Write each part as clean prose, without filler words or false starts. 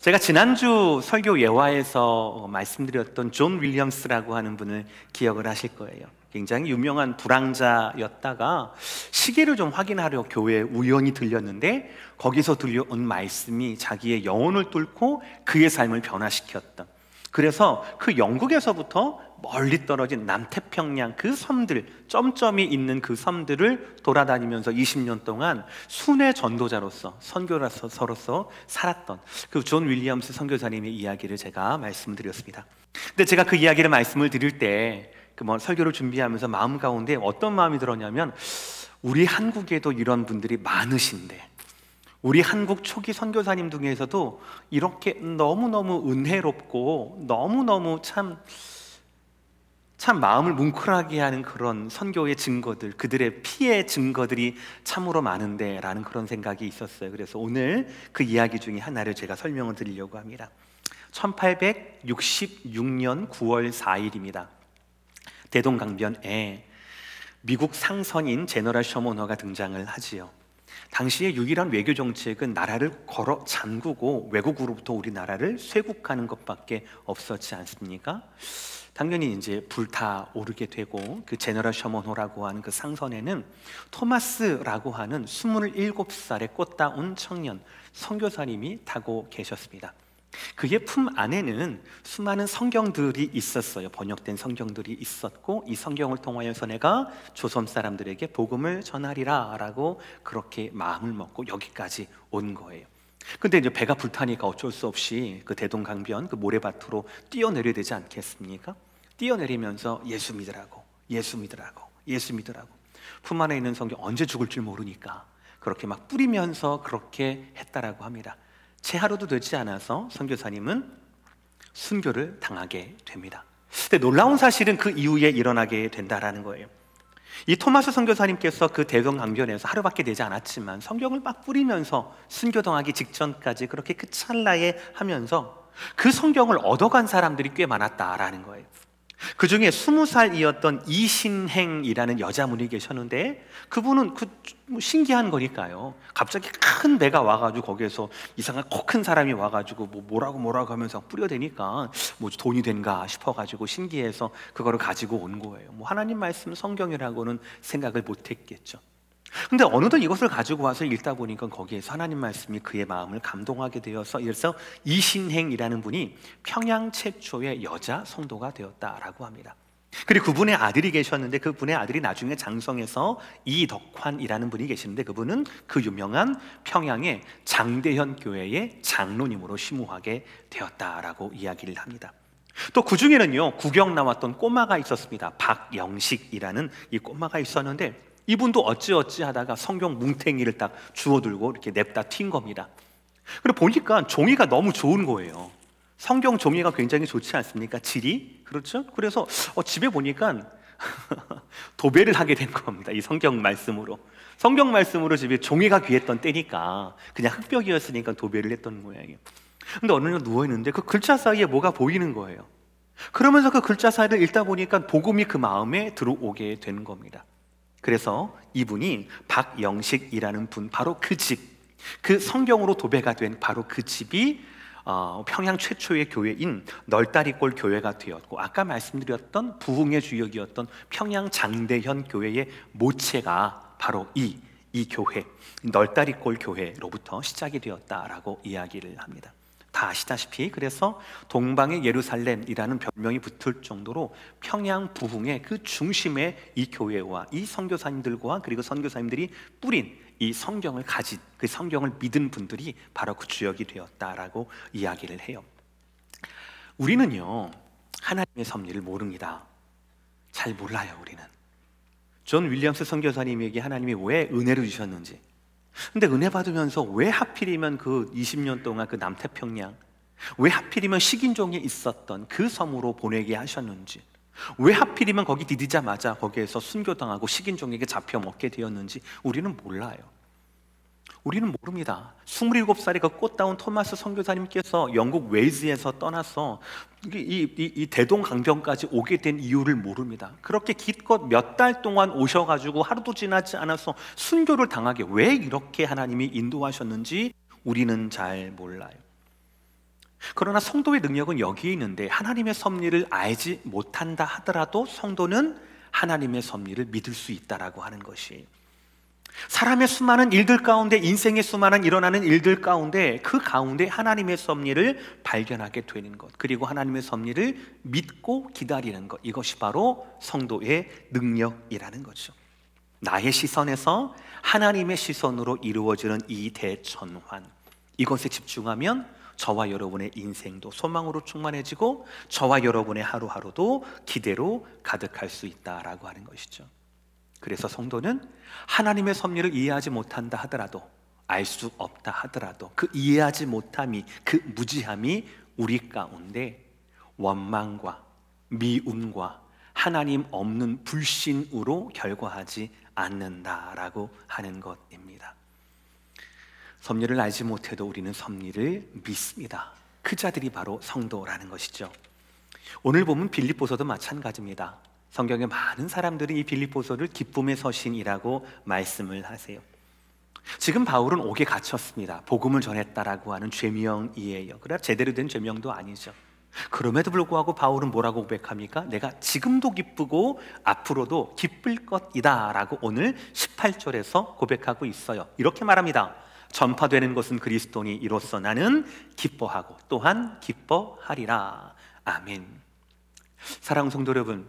제가 지난주 설교 예화에서 말씀드렸던 존 윌리엄스라고 하는 분을 기억을 하실 거예요. 굉장히 유명한 불황자였다가 시계를 좀 확인하려 교회에 우연히 들렸는데 거기서 들려온 말씀이 자기의 영혼을 뚫고 그의 삶을 변화시켰던, 그래서 그 영국에서부터 멀리 떨어진 남태평양 그 섬들, 점점이 있는 그 섬들을 돌아다니면서 20년 동안 순회 전도자로서, 선교사로서 살았던 그 존 윌리엄스 선교사님의 이야기를 제가 말씀드렸습니다. 근데 제가 그 이야기를 말씀을 드릴 때 설교를 준비하면서 마음 가운데 어떤 마음이 들었냐면, 우리 한국에도 이런 분들이 많으신데, 우리 한국 초기 선교사님 중에서도 이렇게 너무너무 은혜롭고 너무너무 참 마음을 뭉클하게 하는 그런 선교의 증거들, 그들의 피의 증거들이 참으로 많은데 라는 그런 생각이 있었어요. 그래서 오늘 그 이야기 중에 하나를 제가 설명을 드리려고 합니다. 1866년 9월 4일입니다 대동강변에 미국 상선인 제너럴 셔먼허가 등장을 하지요. 당시의 유일한 외교 정책은 나라를 걸어 잠그고 외국으로부터 우리나라를 쇄국하는 것밖에 없었지 않습니까? 당연히 이제 불타오르게 되고, 그 제너럴 셔먼호라고 하는 그 상선에는 토마스라고 하는 27살의 꽃다운 청년 선교사님이 타고 계셨습니다. 그의 품 안에는 수많은 성경들이 있었어요. 번역된 성경들이 있었고, 이 성경을 통하여서 내가 조선 사람들에게 복음을 전하리라 라고 그렇게 마음을 먹고 여기까지 온 거예요. 근데 이제 배가 불타니까 어쩔 수 없이 그 대동강변 그 모래밭으로 뛰어내려야 되지 않겠습니까? 뛰어내리면서 예수 믿으라고, 예수 믿으라고, 예수 믿으라고. 품 안에 있는 성경 언제 죽을 줄 모르니까 그렇게 막 뿌리면서 그렇게 했다라고 합니다. 채 하루도 되지 않아서 선교사님은 순교를 당하게 됩니다. 근데 놀라운 사실은 그 이후에 일어나게 된다라는 거예요. 이 토마스 선교사님께서 그 대동강변에서 하루밖에 되지 않았지만 성경을 막 뿌리면서 순교당하기 직전까지 그렇게 그 찰나에 하면서 그 성경을 얻어간 사람들이 꽤 많았다라는 거예요. 그 중에 20살이었던 이신행이라는 여자분이 계셨는데, 그분은 신기한 거니까요, 갑자기 큰 배가 와가지고 거기에서 이상한 코 큰 사람이 와가지고 뭐라고 하면서 뿌려대니까 뭐 돈이 된가 싶어가지고 신기해서 그거를 가지고 온 거예요. 하나님 말씀 성경이라고는 생각을 못했겠죠. 근데 어느덧 이것을 가지고 와서 읽다 보니까 거기에서 하나님 말씀이 그의 마음을 감동하게 되어서, 이래서 이신행이라는 분이 평양 최초의 여자 성도가 되었다라고 합니다. 그리고 그분의 아들이 계셨는데, 그분의 아들이 나중에 장성해서 이덕환이라는 분이 계시는데, 그분은 그 유명한 평양의 장대현 교회의 장로님으로 심우하게 되었다라고 이야기를 합니다. 또 그 중에는요, 구경 나왔던 꼬마가 있었습니다. 박영식이라는 이 꼬마가 있었는데, 이분도 어찌어찌 하다가 성경 뭉탱이를 딱 주워들고 이렇게 냅다 튄 겁니다. 그리고 보니까 종이가 너무 좋은 거예요. 성경 종이가 굉장히 좋지 않습니까? 질이. 그렇죠? 그래서 집에 보니까 도배를 하게 된 겁니다. 이 성경 말씀으로 집에 종이가 귀했던 때니까 그냥 흙벽이었으니까 도배를 했던 모양이에요. 근데 어느 날 누워있는데 그 글자 사이에 뭐가 보이는 거예요. 그러면서 그 글자 사이를 읽다 보니까 복음이 그 마음에 들어오게 되는 겁니다. 그래서 이분이 박영식이라는 분, 바로 그 집, 그 성경으로 도배가 된 바로 그 집이 평양 최초의 교회인 널다리골 교회가 되었고, 아까 말씀드렸던 부흥의 주역이었던 평양 장대현 교회의 모체가 바로 이 교회, 널다리골 교회로부터 시작이 되었다라고 이야기를 합니다. 다 아시다시피 그래서 동방의 예루살렘이라는 별명이 붙을 정도로 평양 부흥의 그 중심에 이 교회와 이 선교사님들과 그리고 선교사님들이 뿌린 이 성경을 가진, 그 성경을 믿은 분들이 바로 그 주역이 되었다라고 이야기를 해요. 우리는요, 하나님의 섭리를 모릅니다. 잘 몰라요. 우리는 존 윌리엄스 선교사님에게 하나님이 왜 은혜를 주셨는지, 근데 은혜 받으면서 왜 하필이면 그 20년 동안 그 남태평양, 왜 하필이면 식인종에 있었던 그 섬으로 보내게 하셨는지, 왜 하필이면 거기 디디자마자 거기에서 순교당하고 식인종에게 잡혀 먹게 되었는지 우리는 몰라요. 우리는 모릅니다. 27살의 그 꽃다운 토마스 선교사님께서 영국 웨일즈에서 떠나서 이 대동강변까지 오게 된 이유를 모릅니다. 그렇게 기껏 몇 달 동안 오셔가지고 하루도 지나지 않아서 순교를 당하게 왜 이렇게 하나님이 인도하셨는지 우리는 잘 몰라요. 그러나 성도의 능력은 여기에 있는데, 하나님의 섭리를 알지 못한다 하더라도 성도는 하나님의 섭리를 믿을 수 있다라고 하는 것이, 사람의 수많은 일들 가운데, 인생의 수많은 일어나는 일들 가운데, 그 가운데 하나님의 섭리를 발견하게 되는 것, 그리고 하나님의 섭리를 믿고 기다리는 것, 이것이 바로 성도의 능력이라는 거죠. 나의 시선에서 하나님의 시선으로 이루어지는 이 대전환, 이것에 집중하면 저와 여러분의 인생도 소망으로 충만해지고 저와 여러분의 하루하루도 기대로 가득할 수 있다라고 하는 것이죠. 그래서 성도는 하나님의 섭리를 이해하지 못한다 하더라도, 알 수 없다 하더라도, 그 이해하지 못함이, 그 무지함이 우리 가운데 원망과 미움과 하나님 없는 불신으로 결과하지 않는다라고 하는 것입니다. 섭리를 알지 못해도 우리는 섭리를 믿습니다. 그 자들이 바로 성도라는 것이죠. 오늘 보면 빌립보서도 마찬가지입니다. 성경에 많은 사람들이 이 빌립보서를 기쁨의 서신이라고 말씀을 하세요. 지금 바울은 옥에 갇혔습니다. 복음을 전했다라고 하는 죄명이에요. 그러나 제대로 된 죄명도 아니죠. 그럼에도 불구하고 바울은 뭐라고 고백합니까? 내가 지금도 기쁘고 앞으로도 기쁠 것이다 라고 오늘 18절에서 고백하고 있어요. 이렇게 말합니다. 전파되는 것은 그리스도니 이로써 나는 기뻐하고 또한 기뻐하리라. 아멘. 사랑하는 성도 여러분,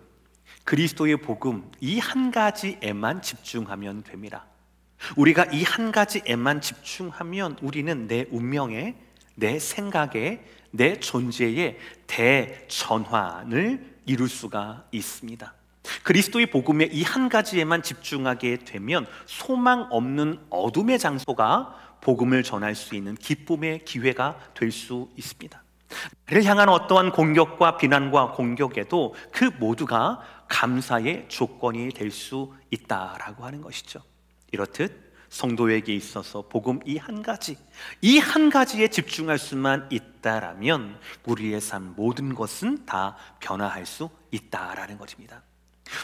그리스도의 복음, 이 한 가지에만 집중하면 됩니다. 우리가 이 한 가지에만 집중하면 우리는 내 운명에, 내 생각에, 내 존재의 대전환을 이룰 수가 있습니다. 그리스도의 복음의 이 한 가지에만 집중하게 되면 소망 없는 어둠의 장소가 복음을 전할 수 있는 기쁨의 기회가 될 수 있습니다. 나를 향한 어떠한 공격과 비난과 공격에도 그 모두가 감사의 조건이 될 수 있다라고 하는 것이죠. 이렇듯 성도에게 있어서 복음 이 한 가지에 집중할 수만 있다라면 우리의 삶 모든 것은 다 변화할 수 있다라는 것입니다.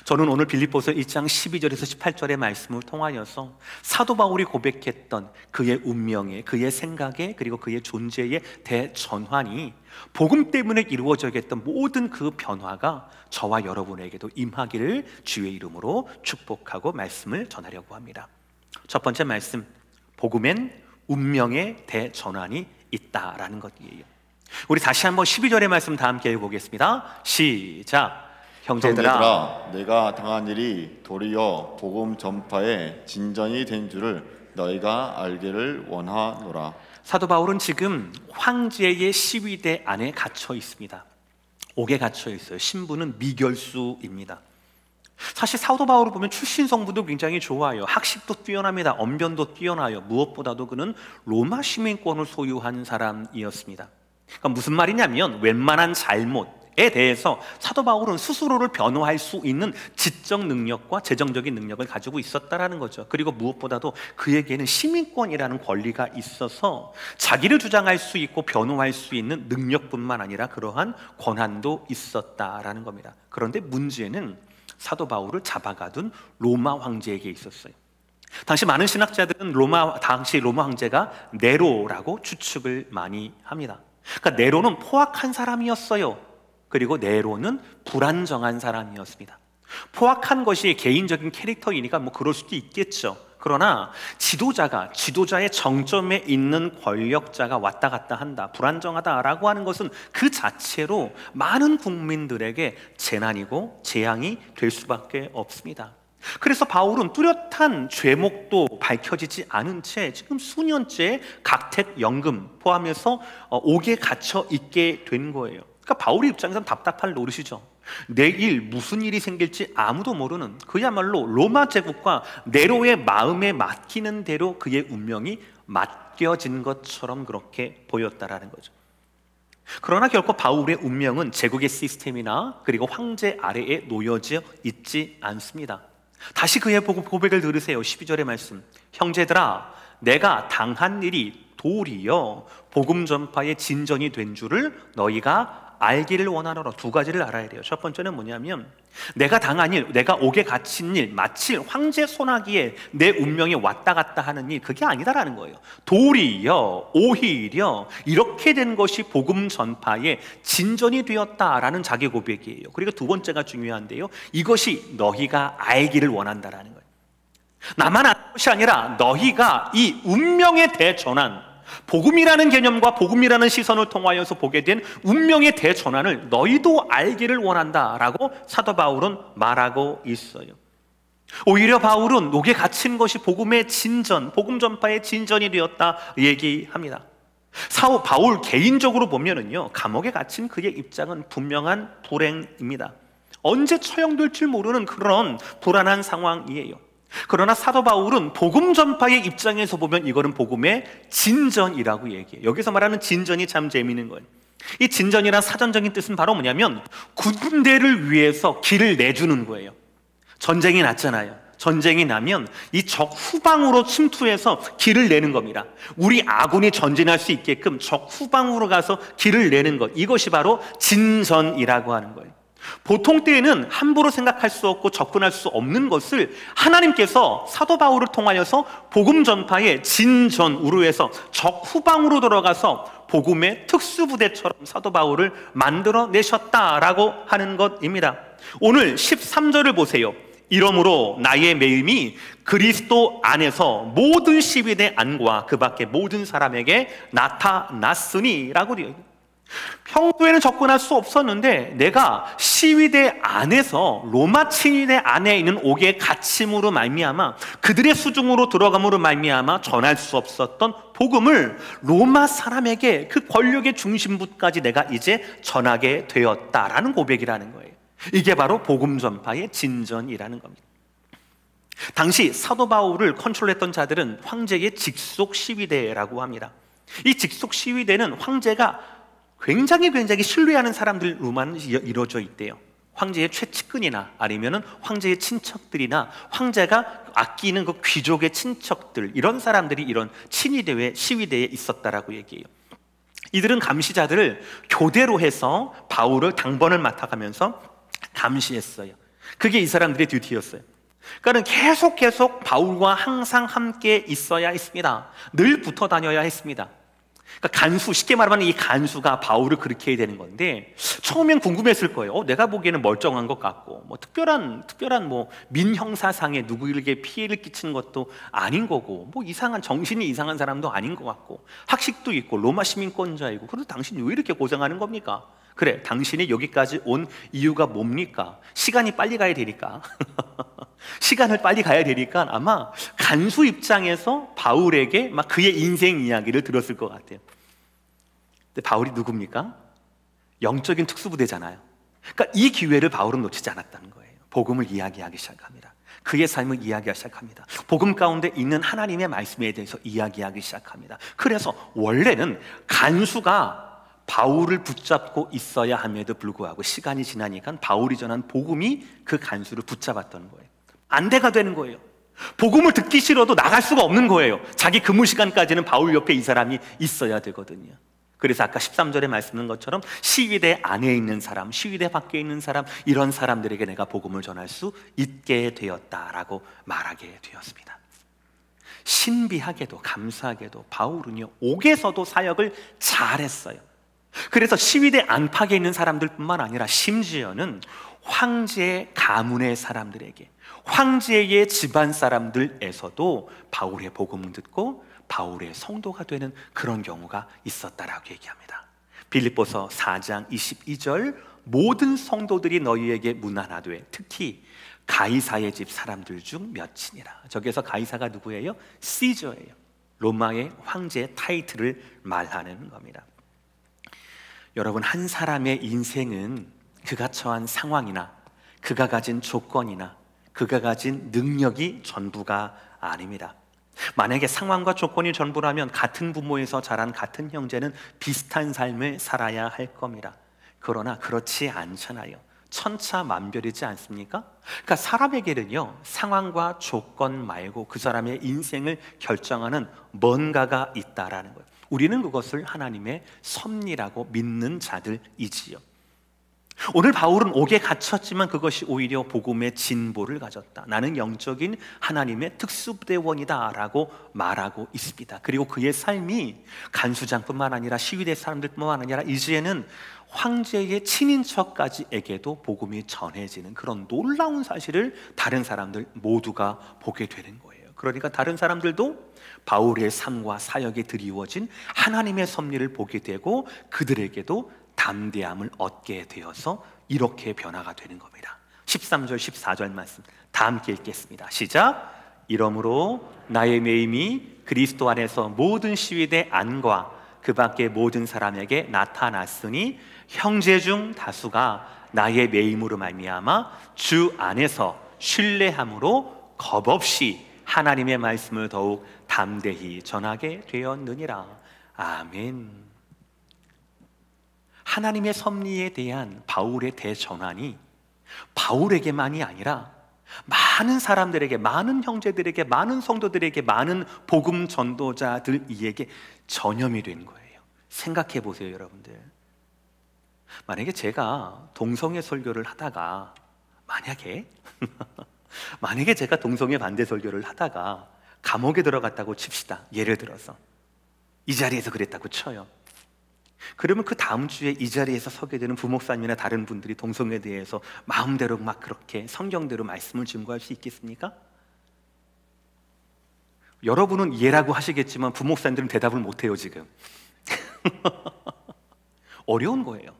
저는 오늘 빌립보서 1장 12절에서 18절의 말씀을 통하여서 사도 바울이 고백했던 그의 운명에, 그의 생각에, 그리고 그의 존재의 대전환이 복음 때문에 이루어져야겠던 모든 그 변화가 저와 여러분에게도 임하기를 주의 이름으로 축복하고 말씀을 전하려고 합니다. 첫 번째 말씀, 복음엔 운명의 대전환이 있다라는 것이에요. 우리 다시 한번 12절의 말씀 다 함께 읽어보겠습니다. 시작. 형제들아, 내가 당한 일이 도리어 복음 전파의 진전이 된 줄을 너희가 알기를 원하노라. 사도 바울은 지금 황제의 시위대 안에 갇혀 있습니다. 옥에 갇혀 있어요. 신분은 미결수입니다. 사실 사도 바울을 보면 출신 성분도 굉장히 좋아요. 학식도 뛰어납니다. 언변도 뛰어나요. 무엇보다도 그는 로마 시민권을 소유한 사람이었습니다. 그러니까 무슨 말이냐면 웬만한 잘못에 대해서 사도 바울은 스스로를 변호할 수 있는 지적 능력과 재정적인 능력을 가지고 있었다라는 거죠. 그리고 무엇보다도 그에게는 시민권이라는 권리가 있어서 자기를 주장할 수 있고 변호할 수 있는 능력뿐만 아니라 그러한 권한도 있었다라는 겁니다. 그런데 문제는 사도 바울을 잡아가둔 로마 황제에게 있었어요. 당시 많은 신학자들은 당시 로마 황제가 네로라고 추측을 많이 합니다. 그러니까 네로는 포악한 사람이었어요. 그리고 네로는 불안정한 사람이었습니다. 포악한 것이 개인적인 캐릭터이니까 뭐 그럴 수도 있겠죠. 그러나 지도자의 정점에 있는 권력자가 왔다 갔다 한다, 불안정하다라고 하는 것은 그 자체로 많은 국민들에게 재난이고 재앙이 될 수밖에 없습니다. 그래서 바울은 뚜렷한 죄목도 밝혀지지 않은 채 지금 수년째 각택연금 포함해서 옥에 갇혀 있게 된 거예요. 그러니까 바울의 입장에서는 답답할 노릇이죠. 내일 무슨 일이 생길지 아무도 모르는, 그야말로 로마 제국과 네로의 마음에 맡기는 대로 그의 운명이 맡겨진 것처럼 그렇게 보였다라는 거죠. 그러나 결코 바울의 운명은 제국의 시스템이나 그리고 황제 아래에 놓여져 있지 않습니다. 다시 그의 고백을 들으세요. 12절의 말씀. 형제들아, 내가 당한 일이 도리어 복음 전파의 진전이 된 줄을 너희가 알기를 원하노라. 두 가지를 알아야 돼요. 첫 번째는 뭐냐면 내가 당한 일, 내가 옥에 갇힌 일, 마치 황제 소나기에 내 운명이 왔다 갔다 하는 일, 그게 아니다라는 거예요. 도리어 오히려 이렇게 된 것이 복음 전파의 진전이 되었다라는 자기 고백이에요. 그리고 두 번째가 중요한데요, 이것이 너희가 알기를 원한다라는 거예요. 나만 아는 것이 아니라 너희가 이 운명의 대전환, 복음이라는 개념과 복음이라는 시선을 통하여서 보게 된 운명의 대전환을 너희도 알기를 원한다라고 사도 바울은 말하고 있어요. 오히려 바울은 옥에 갇힌 것이 복음의 진전, 복음 전파의 진전이 되었다 얘기합니다. 바울 개인적으로 보면은요, 감옥에 갇힌 그의 입장은 분명한 불행입니다. 언제 처형될지 모르는 그런 불안한 상황이에요. 그러나 사도 바울은 복음 전파의 입장에서 보면 이거는 복음의 진전이라고 얘기해요. 여기서 말하는 진전이 참 재미있는 거예요. 이 진전이란 사전적인 뜻은 바로 뭐냐면 군대를 위해서 길을 내주는 거예요. 전쟁이 났잖아요. 전쟁이 나면 이 적 후방으로 침투해서 길을 내는 겁니다. 우리 아군이 전진할 수 있게끔 적 후방으로 가서 길을 내는 것, 이것이 바로 진전이라고 하는 거예요. 보통 때에는 함부로 생각할 수 없고 접근할 수 없는 것을 하나님께서 사도 바울을 통하여서 복음 전파의 진전으로 해서 적 후방으로 들어가서 복음의 특수부대처럼 사도 바울을 만들어내셨다라고 하는 것입니다. 오늘 13절을 보세요. 이러므로 나의 매임이 그리스도 안에서 모든 시위대 안과 그 밖의 모든 사람에게 나타났으니 라고 되어 있어요. 평소에는 접근할 수 없었는데 내가 시위대 안에서, 로마 시위대 안에 있는 옥에 갇힘으로 말미암아, 그들의 수중으로 들어감으로 말미암아 전할 수 없었던 복음을 로마 사람에게, 그 권력의 중심부까지 내가 이제 전하게 되었다라는 고백이라는 거예요. 이게 바로 복음 전파의 진전이라는 겁니다. 당시 사도 바울을 컨트롤했던 자들은 황제의 직속 시위대라고 합니다. 이 직속 시위대는 황제가 굉장히 신뢰하는 사람들로만 이루어져 있대요. 황제의 최측근이나 아니면은 황제의 친척들이나 황제가 아끼는 그 귀족의 친척들, 이런 사람들이 이런 친위대회, 시위대에 있었다라고 얘기해요. 이들은 감시자들을 교대로 해서 바울을 당번을 맡아가면서 감시했어요. 그게 이 사람들의 듀티였어요. 그러니까 계속 바울과 항상 함께 있어야 했습니다. 늘 붙어 다녀야 했습니다. 그러니까 간수, 쉽게 말하면 이 간수가 바울을 그렇게 해야 되는 건데, 처음엔 궁금했을 거예요. 내가 보기에는 멀쩡한 것 같고, 뭐 특별한 민형사상에 누구에게 피해를 끼치는 것도 아닌 거고, 뭐 정신이 이상한 사람도 아닌 것 같고, 학식도 있고 로마 시민권자이고, 그래도 당신이 왜 이렇게 고생하는 겁니까? 그래, 당신이 여기까지 온 이유가 뭡니까? 시간이 빨리 가야 되니까. 시간을 빨리 가야 되니까 아마 간수 입장에서 바울에게 막 그의 인생 이야기를 들었을 것 같아요. 근데 바울이 누굽니까? 영적인 특수부대잖아요. 그러니까 이 기회를 바울은 놓치지 않았다는 거예요. 복음을 이야기하기 시작합니다. 그의 삶을 이야기하기 시작합니다. 복음 가운데 있는 하나님의 말씀에 대해서 이야기하기 시작합니다. 그래서 원래는 간수가 바울을 붙잡고 있어야 함에도 불구하고 시간이 지나니까 바울이 전한 복음이 그 간수를 붙잡았던 거예요. 안대가 되는 거예요. 복음을 듣기 싫어도 나갈 수가 없는 거예요. 자기 근무 시간까지는 바울 옆에 이 사람이 있어야 되거든요. 그래서 아까 13절에 말씀한 것처럼 시위대 안에 있는 사람, 시위대 밖에 있는 사람, 이런 사람들에게 내가 복음을 전할 수 있게 되었다라고 말하게 되었습니다. 신비하게도 감사하게도 바울은요, 옥에서도 사역을 잘했어요. 그래서 시위대 안팎에 있는 사람들뿐만 아니라 심지어는 황제의 가문의 사람들에게, 황제의 집안 사람들에서도 바울의 복음을 듣고 바울의 성도가 되는 그런 경우가 있었다라고 얘기합니다. 빌립보서 4장 22절, 모든 성도들이 너희에게 문안하되 특히 가이사의 집 사람들 중 몇이니라. 저기서 가이사가 누구예요? 시저예요. 로마의 황제의 타이틀을 말하는 겁니다. 여러분, 한 사람의 인생은 그가 처한 상황이나 그가 가진 조건이나 그가 가진 능력이 전부가 아닙니다. 만약에 상황과 조건이 전부라면 같은 부모에서 자란 같은 형제는 비슷한 삶을 살아야 할 겁니다. 그러나 그렇지 않잖아요. 천차만별이지 않습니까? 그러니까 사람에게는요, 상황과 조건 말고 그 사람의 인생을 결정하는 뭔가가 있다라는 거예요. 우리는 그것을 하나님의 섭리라고 믿는 자들이지요. 오늘 바울은 옥에 갇혔지만 그것이 오히려 복음의 진보를 가졌다. 나는 영적인 하나님의 특수부대원이다 라고 말하고 있습니다. 그리고 그의 삶이 간수장뿐만 아니라 시위대 사람들뿐만 아니라 이제는 황제의 친인척까지에게도 복음이 전해지는 그런 놀라운 사실을 다른 사람들 모두가 보게 되는 거예요. 그러니까 다른 사람들도 바울의 삶과 사역에 드리워진 하나님의 섭리를 보게 되고 그들에게도 담대함을 얻게 되어서 이렇게 변화가 되는 겁니다. 13절 14절 말씀 다 함께 읽겠습니다. 시작. 이러므로 나의 매임이 그리스도 안에서 모든 시위대 안과 그 밖의 모든 사람에게 나타났으니 형제 중 다수가 나의 매임으로 말미암아 주 안에서 신뢰함으로 겁없이 하나님의 말씀을 더욱 담대히 전하게 되었느니라. 아멘. 하나님의 섭리에 대한 바울의 대전환이 바울에게만이 아니라 많은 사람들에게, 많은 형제들에게, 많은 성도들에게, 많은 복음 전도자들에게 전염이 된 거예요. 생각해 보세요, 여러분들. 만약에 제가 동성애 설교를 하다가 만약에 제가 동성애 반대 설교를 하다가 감옥에 들어갔다고 칩시다. 예를 들어서 이 자리에서 그랬다고 쳐요. 그러면 그 다음 주에 이 자리에서 서게 되는 부목사님이나 다른 분들이 동성애에 대해서 마음대로 막 그렇게 성경대로 말씀을 증거할 수 있겠습니까? 여러분은 예라고 하시겠지만 부목사님들은 대답을 못해요 지금. 어려운 거예요.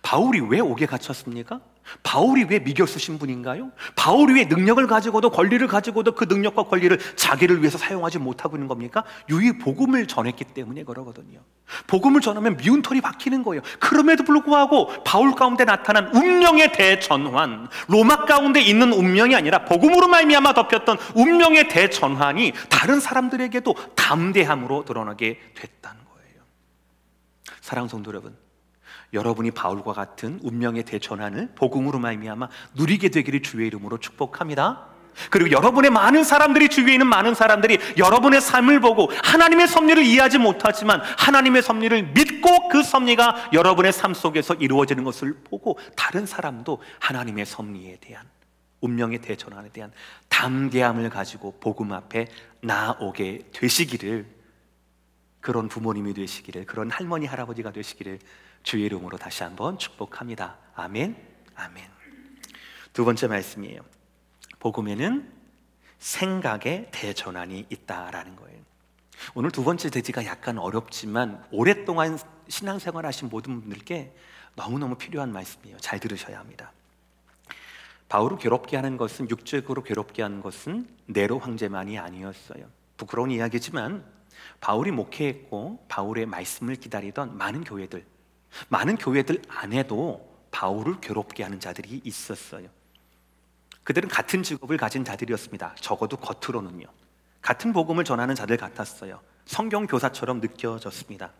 바울이 왜 옥에 갇혔습니까? 바울이 왜 미결수 신분인가요? 바울이 왜 능력을 가지고도 권리를 가지고도 그 능력과 권리를 자기를 위해서 사용하지 못하고 있는 겁니까? 유이 복음을 전했기 때문에 그러거든요. 복음을 전하면 미운 털이 박히는 거예요. 그럼에도 불구하고 바울 가운데 나타난 운명의 대전환, 로마 가운데 있는 운명이 아니라 복음으로 말미암아 덮였던 운명의 대전환이 다른 사람들에게도 담대함으로 드러나게 됐다는 거예요. 사랑하는 성도 여러분, 여러분이 바울과 같은 운명의 대전환을 복음으로 말미암아 누리게 되기를 주의 이름으로 축복합니다. 그리고 여러분의 많은 사람들이, 주위에 있는 많은 사람들이 여러분의 삶을 보고 하나님의 섭리를 이해하지 못하지만 하나님의 섭리를 믿고 그 섭리가 여러분의 삶 속에서 이루어지는 것을 보고 다른 사람도 하나님의 섭리에 대한, 운명의 대전환에 대한 담대함을 가지고 복음 앞에 나오게 되시기를, 그런 부모님이 되시기를, 그런 할머니 할아버지가 되시기를 주의 이름으로 다시 한번 축복합니다. 아멘. 아멘. 두 번째 말씀이에요. 복음에는 생각의 대전환이 있다라는 거예요. 오늘 두 번째 대지가 약간 어렵지만 오랫동안 신앙생활 하신 모든 분들께 너무너무 필요한 말씀이에요. 잘 들으셔야 합니다. 바울을 괴롭게 하는 것은, 육적으로 괴롭게 하는 것은 네로 황제만이 아니었어요. 부끄러운 이야기지만 바울이 목회했고 바울의 말씀을 기다리던 많은 교회들 안에도 바울을 괴롭게 하는 자들이 있었어요. 그들은 같은 직업을 가진 자들이었습니다. 적어도 겉으로는요. 같은 복음을 전하는 자들 같았어요. 성경 교사처럼 느껴졌습니다.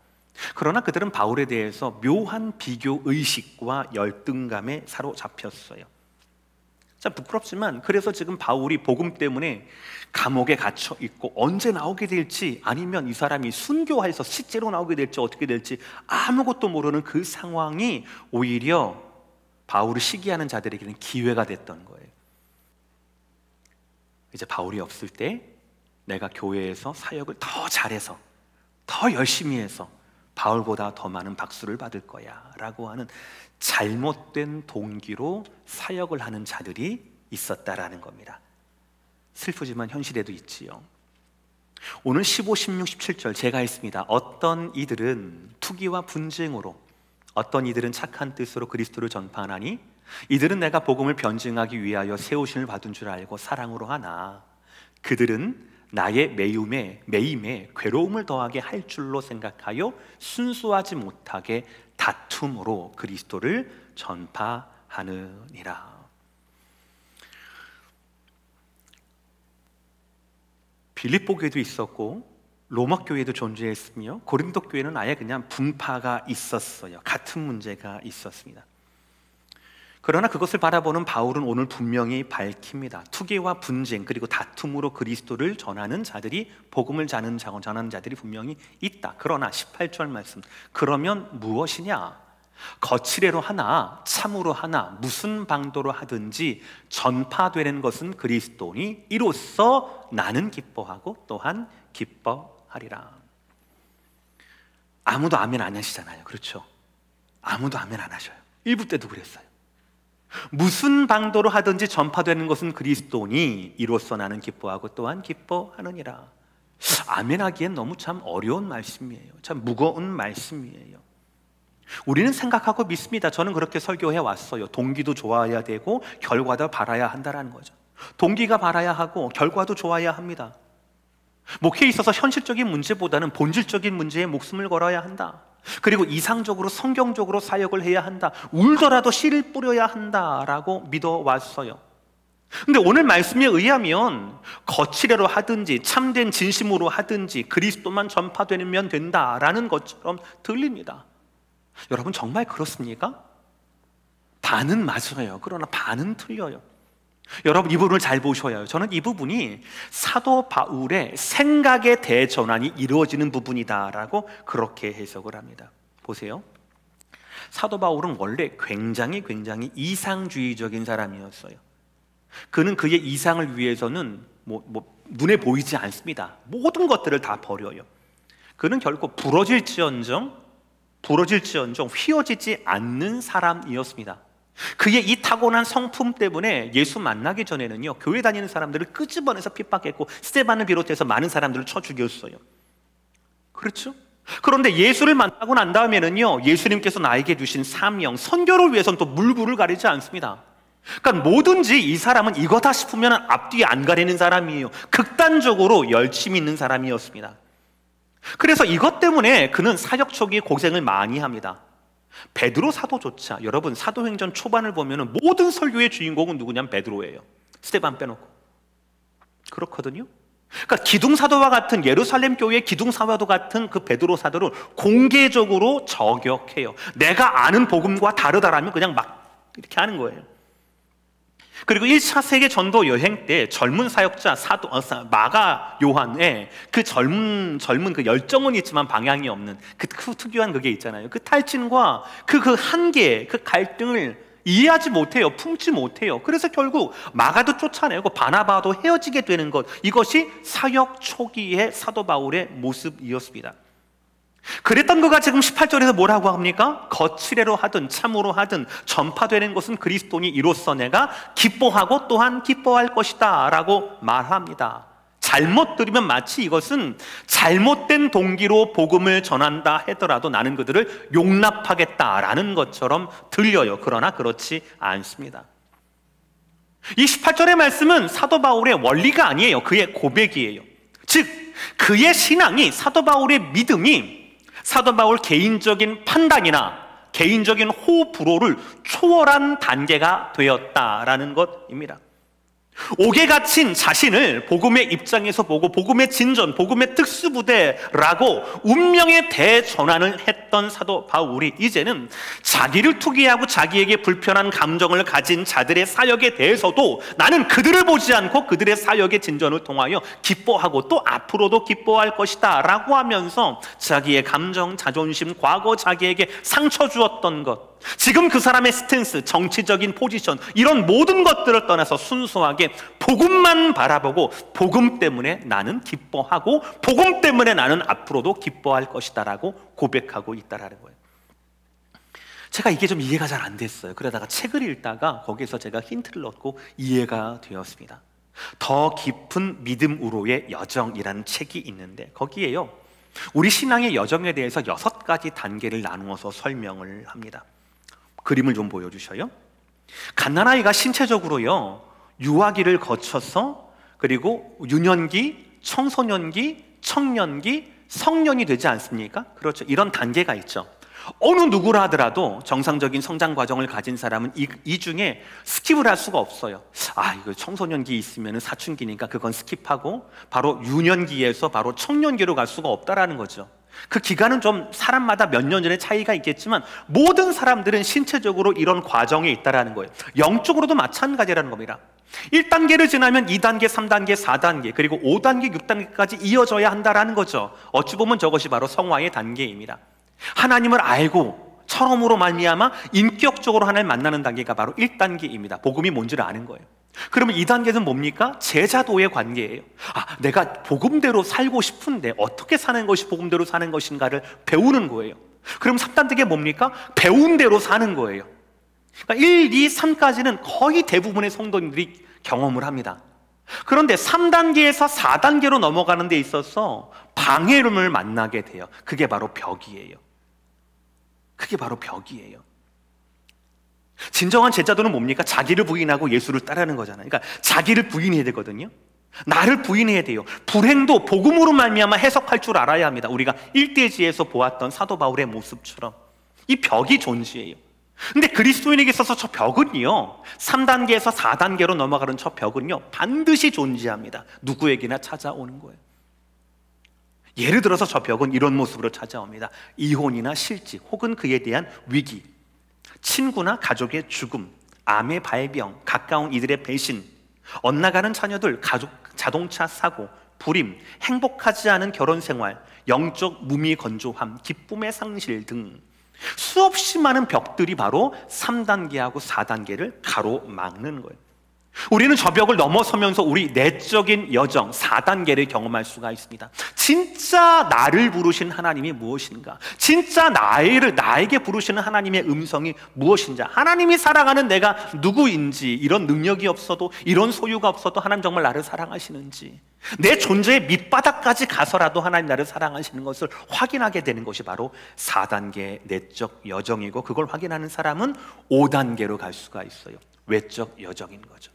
그러나 그들은 바울에 대해서 묘한 비교 의식과 열등감에 사로잡혔어요. 참 부끄럽지만 그래서 지금 바울이 복음 때문에 감옥에 갇혀 있고 언제 나오게 될지, 아니면 이 사람이 순교해서 실제로 나오게 될지 어떻게 될지 아무것도 모르는 그 상황이 오히려 바울을 시기하는 자들에게는 기회가 됐던 거예요. 이제 바울이 없을 때 내가 교회에서 사역을 더 잘해서, 더 열심히 해서 바울보다 더 많은 박수를 받을 거야 라고 하는 잘못된 동기로 사역을 하는 자들이 있었다라는 겁니다. 슬프지만 현실에도 있지요. 오늘 15, 16, 17절 제가 했습니다. 어떤 이들은 투기와 분쟁으로, 어떤 이들은 착한 뜻으로 그리스도를 전파하나니 이들은 내가 복음을 변증하기 위하여 세우심을 받은 줄 알고 사랑으로 하나 그들은 나의 매임에 괴로움을 더하게 할 줄로 생각하여 순수하지 못하게 다툼으로 그리스도를 전파하느니라. 빌립보 교회도 있었고 로마 교회도 존재했으며 고린도 교회는 아예 그냥 분파가 있었어요. 같은 문제가 있었습니다. 그러나 그것을 바라보는 바울은 오늘 분명히 밝힙니다. 투기와 분쟁 그리고 다툼으로 그리스도를 전하는 자들이, 복음을 전하는 자들이 분명히 있다. 그러나 18절 말씀, 그러면 무엇이냐? 거칠애로 하나 참으로 하나 무슨 방도로 하든지 전파되는 것은 그리스도니 이로써 나는 기뻐하고 또한 기뻐하리라. 아무도 아멘 안 하시잖아요. 그렇죠? 아무도 아멘 안 하셔요. 일부 때도 그랬어요. 무슨 방도로 하든지 전파되는 것은 그리스도니 이로써 나는 기뻐하고 또한 기뻐하느니라. 아멘하기엔 너무 참 어려운 말씀이에요. 참 무거운 말씀이에요. 우리는 생각하고 믿습니다. 저는 그렇게 설교해 왔어요. 동기도 좋아야 되고 결과도 바라야 한다는 거죠. 동기가 바라야 하고 결과도 좋아야 합니다. 목회에 있어서 현실적인 문제보다는 본질적인 문제에 목숨을 걸어야 한다. 그리고 이상적으로 성경적으로 사역을 해야 한다. 울더라도 씨를 뿌려야 한다라고 믿어왔어요. 근데 오늘 말씀에 의하면 거칠애로 하든지 참된 진심으로 하든지 그리스도만 전파되면 된다라는 것처럼 들립니다. 여러분 정말 그렇습니까? 반은 맞아요. 그러나 반은 틀려요. 여러분 이 부분을 잘 보셔야 해요. 저는 이 부분이 사도 바울의 생각의 대전환이 이루어지는 부분이다라고 그렇게 해석을 합니다. 보세요. 사도 바울은 원래 굉장히 이상주의적인 사람이었어요. 그는 그의 이상을 위해서는 눈에 보이지 않습니다. 모든 것들을 다 버려요. 그는 결코 부러질지언정 휘어지지 않는 사람이었습니다. 그의 이 타고난 성품 때문에 예수 만나기 전에는요, 교회 다니는 사람들을 끄집어내서 핍박했고 스데반을 비롯해서 많은 사람들을 쳐 죽였어요. 그렇죠? 그런데 예수를 만나고 난 다음에는요, 예수님께서 나에게 주신 사명, 선교를 위해서는 또 물불을 가리지 않습니다. 그러니까 뭐든지 이 사람은 이거다 싶으면 앞뒤 안 가리는 사람이에요. 극단적으로 열심히 있는 사람이었습니다. 그래서 이것 때문에 그는 사역 초기에 고생을 많이 합니다. 베드로 사도조차, 여러분 사도행전 초반을 보면 모든 설교의 주인공은 누구냐면 베드로예요. 스데반 빼놓고. 그렇거든요. 그러니까 기둥사도와 같은, 예루살렘 교회의 기둥사도 같은 그 베드로 사도를 공개적으로 저격해요. 내가 아는 복음과 다르다라면 그냥 막 이렇게 하는 거예요. 그리고 1차 세계 전도 여행 때 젊은 사역자 마가 요한의 그 젊은 그 열정은 있지만 방향이 없는 그 특유한 그게 있잖아요. 그 탈진과 그 한계, 그 갈등을 이해하지 못해요. 품지 못해요. 그래서 결국 마가도 쫓아내고 바나바도 헤어지게 되는 것, 이것이 사역 초기의 사도 바울의 모습이었습니다. 그랬던 그가 지금 18절에서 뭐라고 합니까? 거칠애로 하든 참으로 하든 전파되는 것은 그리스도니 이로써 내가 기뻐하고 또한 기뻐할 것이다 라고 말합니다. 잘못 들으면 마치 이것은 잘못된 동기로 복음을 전한다 하더라도 나는 그들을 용납하겠다라는 것처럼 들려요. 그러나 그렇지 않습니다. 이 18절의 말씀은 사도 바울의 원리가 아니에요. 그의 고백이에요. 즉 그의 신앙이, 사도 바울의 믿음이 사도 바울 개인적인 판단이나 개인적인 호불호를 초월한 단계가 되었다라는 것입니다. 옥에 갇힌 자신을 복음의 입장에서 보고 복음의 진전, 복음의 특수부대라고 운명의 대전환을 했던 사도 바울이 이제는 자기를 투기하고 자기에게 불편한 감정을 가진 자들의 사역에 대해서도 나는 그들을 보지 않고 그들의 사역의 진전을 통하여 기뻐하고 또 앞으로도 기뻐할 것이다 라고 하면서 자기의 감정, 자존심, 과거 자기에게 상처 주었던 것, 지금 그 사람의 스탠스, 정치적인 포지션, 이런 모든 것들을 떠나서 순수하게 복음만 바라보고 복음 때문에 나는 기뻐하고 복음 때문에 나는 앞으로도 기뻐할 것이다 라고 고백하고 있다라는 거예요. 제가 이게 좀 이해가 잘 안 됐어요. 그러다가 책을 읽다가 거기서 제가 힌트를 얻고 이해가 되었습니다. 더 깊은 믿음으로의 여정이라는 책이 있는데 거기에요, 우리 신앙의 여정에 대해서 6가지 단계를 나누어서 설명을 합니다. 그림을 좀 보여주셔요. 갓난아이가 신체적으로요, 유아기를 거쳐서 그리고 유년기, 청소년기, 청년기, 성년이 되지 않습니까? 그렇죠. 이런 단계가 있죠. 어느 누구라 하더라도 정상적인 성장 과정을 가진 사람은 이 중에 스킵을 할 수가 없어요. 이거 청소년기 있으면 사춘기니까 그건 스킵하고 바로 유년기에서 바로 청년기로 갈 수가 없다라는 거죠. 그 기간은 좀 사람마다 몇 년 전의 차이가 있겠지만 모든 사람들은 신체적으로 이런 과정에 있다라는 거예요. 영적으로도 마찬가지라는 겁니다. 1단계를 지나면 2단계, 3단계, 4단계, 그리고 5단계, 6단계까지 이어져야 한다라는 거죠. 어찌 보면 저것이 바로 성화의 단계입니다. 하나님을 알고 처음으로 말미암아 인격적으로 하나님을 만나는 단계가 바로 1단계입니다. 복음이 뭔지를 아는 거예요. 그러면 2단계는 뭡니까? 제자도의 관계예요. 내가 복음대로 살고 싶은데 어떻게 사는 것이 복음대로 사는 것인가를 배우는 거예요. 그럼 3단계가 뭡니까? 배운 대로 사는 거예요. 그러니까 1, 2, 3까지는 거의 대부분의 성도님들이 경험을 합니다. 그런데 3단계에서 4단계로 넘어가는 데 있어서 방해를 만나게 돼요. 그게 바로 벽이에요. 그게 바로 벽이에요. 진정한 제자도는 뭡니까? 자기를 부인하고 예수를 따르는 거잖아요. 그러니까 자기를 부인해야 되거든요. 나를 부인해야 돼요. 불행도 복음으로 말미암아 해석할 줄 알아야 합니다. 우리가 일대지에서 보았던 사도 바울의 모습처럼 이 벽이 존재해요. 근데 그리스도인에게 있어서 저 벽은요, 3단계에서 4단계로 넘어가는 저 벽은요 반드시 존재합니다. 누구에게나 찾아오는 거예요. 예를 들어서 저 벽은 이런 모습으로 찾아옵니다. 이혼이나 실직 혹은 그에 대한 위기, 친구나 가족의 죽음, 암의 발병, 가까운 이들의 배신, 엇나가는 자녀들, 자동차 사고, 불임, 행복하지 않은 결혼 생활, 영적 무미건조함, 기쁨의 상실 등 수없이 많은 벽들이 바로 3단계하고 4단계를 가로막는 거예요. 우리는 저 벽을 넘어서면서 우리 내적인 여정 4단계를 경험할 수가 있습니다. 진짜 나를 부르신 하나님이 무엇인가? 진짜 나에게 부르시는 하나님의 음성이 무엇인지, 하나님이 사랑하는 내가 누구인지, 이런 능력이 없어도, 이런 소유가 없어도 하나님 정말 나를 사랑하시는지, 내 존재의 밑바닥까지 가서라도 하나님 나를 사랑하시는 것을 확인하게 되는 것이 바로 4단계 내적 여정이고, 그걸 확인하는 사람은 5단계로 갈 수가 있어요. 외적 여정인 거죠.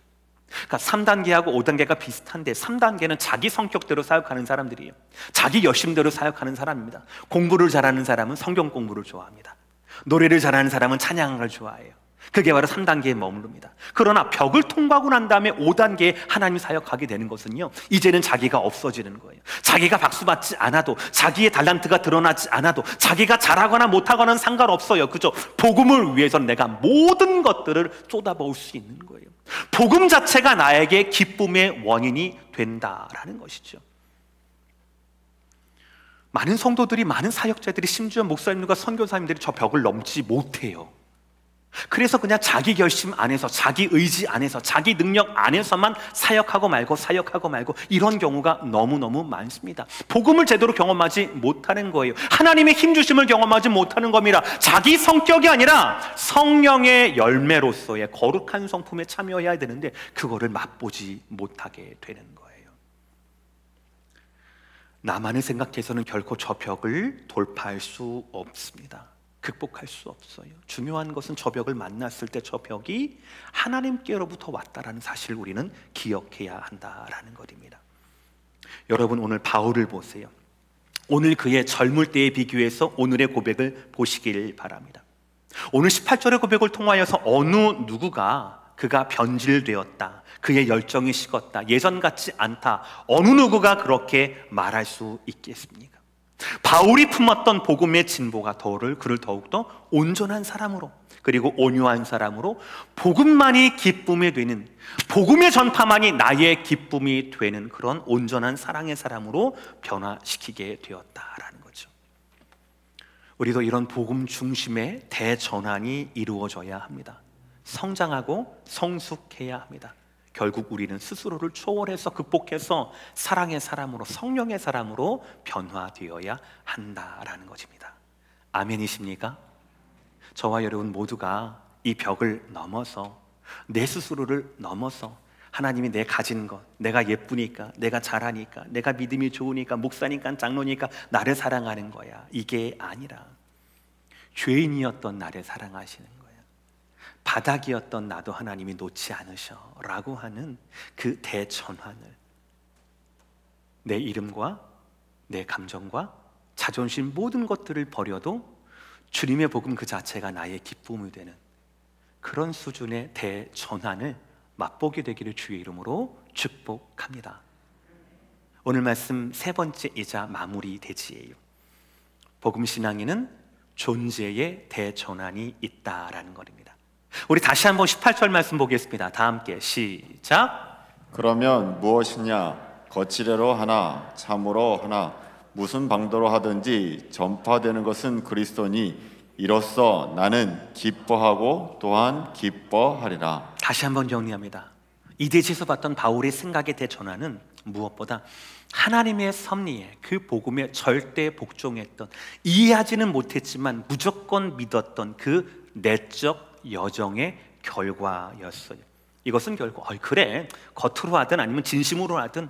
그러니까 3단계하고 5단계가 비슷한데 3단계는 자기 성격대로 사역하는 사람들이에요. 자기 열심대로 사역하는 사람입니다. 공부를 잘하는 사람은 성경 공부를 좋아합니다. 노래를 잘하는 사람은 찬양하는 걸 좋아해요. 그게 바로 3단계에 머무릅니다. 그러나 벽을 통과하고 난 다음에 5단계에 하나님 사역하게 되는 것은요, 이제는 자기가 없어지는 거예요. 자기가 박수받지 않아도, 자기의 달란트가 드러나지 않아도, 자기가 잘하거나 못하거나는 상관없어요. 그죠? 복음을 위해서 내가 모든 것들을 쏟아부을 수 있는 거예요. 복음 자체가 나에게 기쁨의 원인이 된다라는 것이죠. 많은 성도들이, 많은 사역자들이, 심지어 목사님들과 선교사님들이 저 벽을 넘지 못해요. 그래서 그냥 자기 결심 안에서, 자기 의지 안에서, 자기 능력 안에서만 사역하고 말고 이런 경우가 너무너무 많습니다. 복음을 제대로 경험하지 못하는 거예요. 하나님의 힘주심을 경험하지 못하는 겁니다. 자기 성격이 아니라 성령의 열매로서의 거룩한 성품에 참여해야 되는데 그거를 맛보지 못하게 되는 거예요. 나만을 생각해서는 결코 저 벽을 돌파할 수 없습니다. 극복할 수 없어요. 중요한 것은 저 벽을 만났을 때 저 벽이 하나님께로부터 왔다라는 사실을 우리는 기억해야 한다라는 것입니다. 여러분, 오늘 바울을 보세요. 오늘 그의 젊을 때에 비교해서 오늘의 고백을 보시길 바랍니다. 오늘 18절의 고백을 통하여서 어느 누구가 그가 변질되었다, 그의 열정이 식었다, 예전 같지 않다, 어느 누구가 그렇게 말할 수 있겠습니까? 바울이 품었던 복음의 진보가 그를 더욱더 온전한 사람으로, 그리고 온유한 사람으로, 복음만이 기쁨이 되는, 복음의 전파만이 나의 기쁨이 되는 그런 온전한 사랑의 사람으로 변화시키게 되었다라는 거죠. 우리도 이런 복음 중심의 대전환이 이루어져야 합니다. 성장하고 성숙해야 합니다. 결국 우리는 스스로를 초월해서 극복해서 사랑의 사람으로, 성령의 사람으로 변화되어야 한다라는 것입니다. 아멘이십니까? 저와 여러분 모두가 이 벽을 넘어서, 내 스스로를 넘어서 하나님이 내 가진 것, 내가 예쁘니까, 내가 잘하니까, 내가 믿음이 좋으니까, 목사니까, 장로니까 나를 사랑하는 거야, 이게 아니라 죄인이었던 나를 사랑하시는 거예요. 바닥이었던 나도 하나님이 놓지 않으셔 라고 하는 그 대전환을, 내 이름과 내 감정과 자존심 모든 것들을 버려도 주님의 복음 그 자체가 나의 기쁨이 되는 그런 수준의 대전환을 맛보게 되기를 주의 이름으로 축복합니다. 오늘 말씀 세 번째이자 마무리 대지예요. 복음 신앙에는 존재의 대전환이 있다라는 것입니다. 우리 다시 한번 18절 말씀 보겠습니다. 다 함께 시작. 그러면 무엇이냐? 거칠애로 하나 참으로 하나 무슨 방도로 하든지 전파되는 것은 그리스도니 이로써 나는 기뻐하고 또한 기뻐하리라. 다시 한번 정리합니다. 이 대지에서 봤던 바울의 생각의 대전환은 무엇보다 하나님의 섭리에, 그 복음에 절대 복종했던, 이해하지는 못했지만 무조건 믿었던 그 내적 여정의 결과였어요. 이것은 결국 그래, 겉으로 하든 아니면 진심으로 하든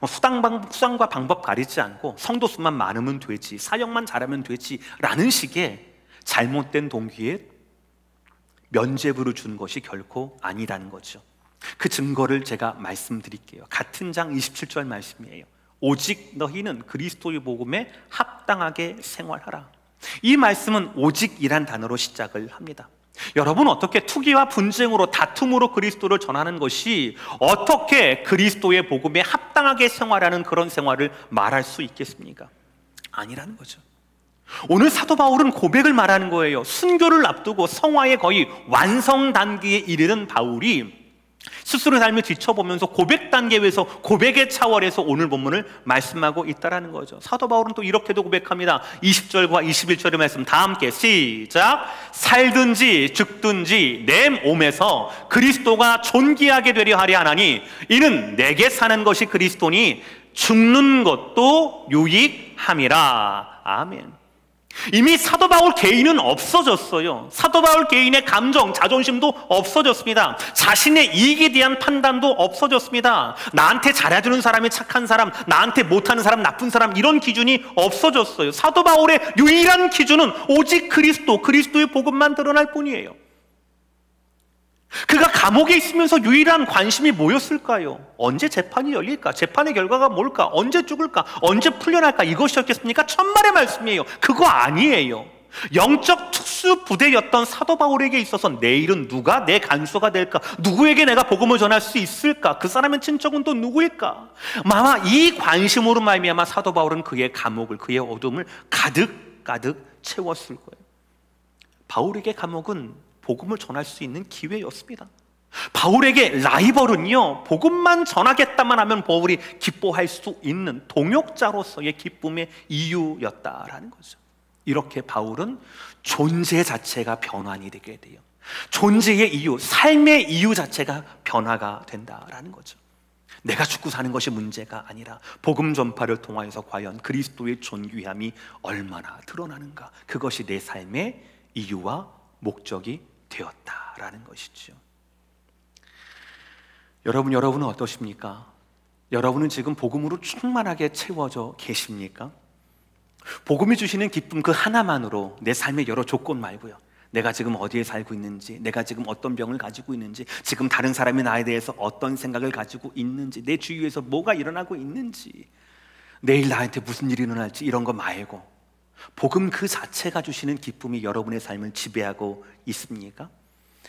수단과 방법 가리지 않고 성도 수만 많으면 되지, 사역만 잘하면 되지 라는 식의 잘못된 동기에 면죄부를 준 것이 결코 아니라는 거죠. 그 증거를 제가 말씀드릴게요. 같은 장 27절 말씀이에요. 오직 너희는 그리스도의 복음에 합당하게 생활하라. 이 말씀은 오직이란 단어로 시작을 합니다. 여러분, 어떻게 투기와 분쟁으로 다툼으로 그리스도를 전하는 것이 어떻게 그리스도의 복음에 합당하게 생활하는 그런 생활을 말할 수 있겠습니까? 아니라는 거죠. 오늘 사도 바울은 고백을 말하는 거예요. 순교를 앞두고 성화의 거의 완성 단계에 이르는 바울이 스스로의 삶을 뒤쳐보면서 고백 단계에서, 고백의 차원에서 오늘 본문을 말씀하고 있다는 거죠. 사도 바울은 또 이렇게도 고백합니다. 20절과 21절의 말씀 다 함께 시작. 살든지 죽든지 내 몸에서 그리스도가 존귀하게 되려 하려 하나니 이는 내게 사는 것이 그리스도니 죽는 것도 유익함이라. 아멘. 이미 사도 바울 개인은 없어졌어요. 사도 바울 개인의 감정, 자존심도 없어졌습니다. 자신의 이익에 대한 판단도 없어졌습니다. 나한테 잘해주는 사람이 착한 사람, 나한테 못하는 사람 나쁜 사람, 이런 기준이 없어졌어요. 사도 바울의 유일한 기준은 오직 그리스도의 복음만 드러날 뿐이에요. 그가 감옥에 있으면서 유일한 관심이 뭐였을까요? 언제 재판이 열릴까? 재판의 결과가 뭘까? 언제 죽을까? 언제 풀려날까? 이것이었겠습니까? 천만의 말씀이에요. 그거 아니에요. 영적 특수부대였던 사도 바울에게 있어서 내일은 누가 내 간수가 될까? 누구에게 내가 복음을 전할 수 있을까? 그 사람의 친척은 또 누구일까? 아마 이 관심으로 말미암아 사도 바울은 그의 감옥을, 그의 어둠을 가득 채웠을 거예요. 바울에게 감옥은 복음을 전할 수 있는 기회였습니다. 바울에게 라이벌은요, 복음만 전하겠다만 하면 바울이 기뻐할 수 있는 동역자로서의 기쁨의 이유였다라는 거죠. 이렇게 바울은 존재 자체가 변환이 되게 돼요. 존재의 이유, 삶의 이유 자체가 변화가 된다라는 거죠. 내가 죽고 사는 것이 문제가 아니라 복음 전파를 통하여서 과연 그리스도의 존귀함이 얼마나 드러나는가, 그것이 내 삶의 이유와 목적이 되었다라는 것이죠. 여러분은 어떠십니까? 여러분은 지금 복음으로 충만하게 채워져 계십니까? 복음이 주시는 기쁨 그 하나만으로 내 삶의 여러 조건 말고요, 내가 지금 어디에 살고 있는지, 내가 지금 어떤 병을 가지고 있는지, 지금 다른 사람이 나에 대해서 어떤 생각을 가지고 있는지, 내 주위에서 뭐가 일어나고 있는지, 내일 나한테 무슨 일이 일어날지, 이런 거 말고 복음 그 자체가 주시는 기쁨이 여러분의 삶을 지배하고 있습니까?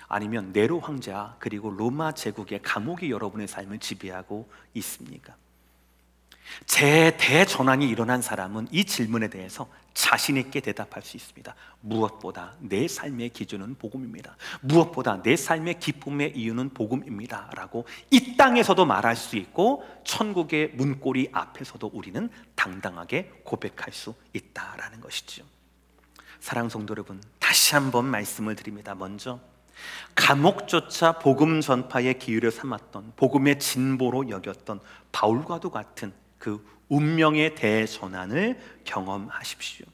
아니면 네로 황제 그리고 로마 제국의 감옥이 여러분의 삶을 지배하고 있습니까? 대전환이 일어난 사람은 이 질문에 대해서 자신 있게 대답할 수 있습니다. 무엇보다 내 삶의 기준은 복음입니다. 무엇보다 내 삶의 기쁨의 이유는 복음입니다 라고 이 땅에서도 말할 수 있고 천국의 문고리 앞에서도 우리는 당당하게 고백할 수 있다라는 것이죠. 사랑하는 성도 여러분, 다시 한번 말씀을 드립니다. 먼저 감옥조차 복음 전파의 기회를 삼았던, 복음의 진보로 여겼던 바울과도 같은 그 운명의 대전환을 경험하십시오.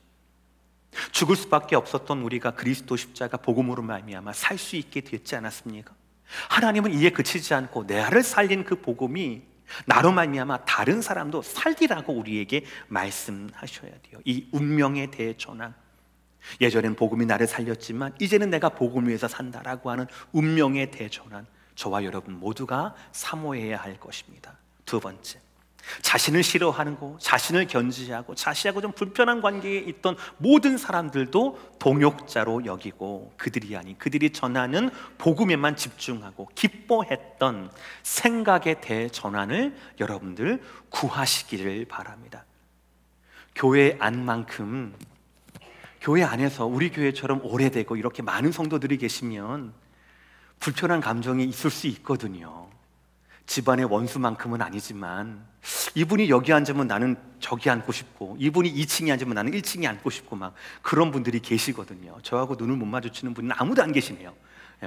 죽을 수밖에 없었던 우리가 그리스도 십자가 복음으로 말미암아 살 수 있게 됐지 않았습니까? 하나님은 이에 그치지 않고 나를 살린 그 복음이 나로 말미암아 다른 사람도 살리라고 우리에게 말씀하셔야 돼요. 이 운명의 대전환, 예전엔 복음이 나를 살렸지만 이제는 내가 복음을 위해서 산다라고 하는 운명의 대전환, 저와 여러분 모두가 사모해야 할 것입니다. 두 번째, 자신을 싫어하는 거, 자신을 견지하고 자신하고 좀 불편한 관계에 있던 모든 사람들도 동역자로 여기고 그들이 전하는 복음에만 집중하고 기뻐했던 생각의 대전환을 여러분들 구하시기를 바랍니다. 교회 안만큼 교회 안에서 우리 교회처럼 오래되고 이렇게 많은 성도들이 계시면 불편한 감정이 있을 수 있거든요. 집안의 원수만큼은 아니지만 이분이 여기 앉으면 나는 저기 앉고 싶고, 이분이 2층에 앉으면 나는 1층에 앉고 싶고, 막 그런 분들이 계시거든요. 저하고 눈을 못 마주치는 분은 아무도 안 계시네요.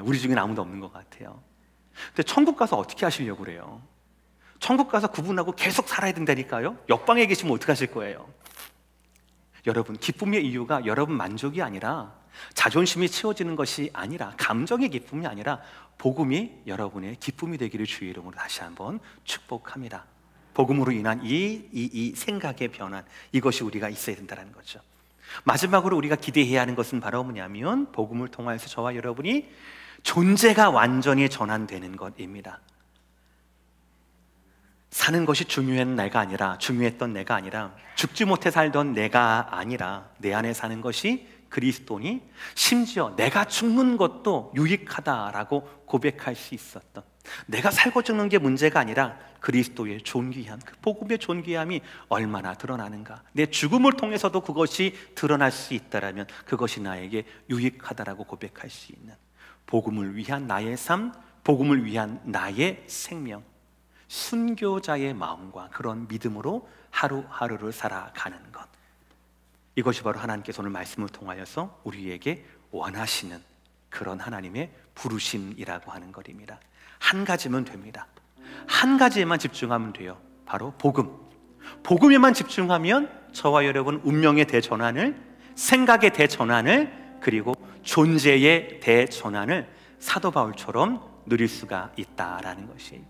우리 중에는 아무도 없는 것 같아요. 근데 천국 가서 어떻게 하시려고 그래요? 천국 가서 그분하고 계속 살아야 된다니까요. 옆방에 계시면 어떡하실 거예요? 여러분, 기쁨의 이유가 여러분 만족이 아니라, 자존심이 채워지는 것이 아니라, 감정의 기쁨이 아니라 복음이 여러분의 기쁨이 되기를 주의 이름으로 다시 한번 축복합니다. 복음으로 인한 이 생각의 변환, 이것이 우리가 있어야 된다는 거죠. 마지막으로 우리가 기대해야 하는 것은 바로 뭐냐면, 복음을 통하여서 저와 여러분이 존재가 완전히 전환되는 것입니다. 사는 것이 중요했던 내가 아니라, 죽지 못해 살던 내가 아니라 내 안에 사는 것이 그리스도니, 심지어 내가 죽는 것도 유익하다라고 고백할 수 있었던, 내가 살고 죽는 게 문제가 아니라 그리스도의 존귀함, 그 복음의 존귀함이 얼마나 드러나는가, 내 죽음을 통해서도 그것이 드러날 수 있다라면 그것이 나에게 유익하다라고 고백할 수 있는, 복음을 위한 나의 삶, 복음을 위한 나의 생명, 순교자의 마음과 그런 믿음으로 하루하루를 살아가는 것, 이것이 바로 하나님께서 오늘 말씀을 통하여서 우리에게 원하시는 그런 하나님의 부르심이라고 하는 것입니다. 한 가지면 됩니다. 한 가지에만 집중하면 돼요. 바로 복음. 복음에만 집중하면 저와 여러분 운명의 대전환을, 생각의 대전환을, 그리고 존재의 대전환을 사도 바울처럼 누릴 수가 있다라는 것이에요.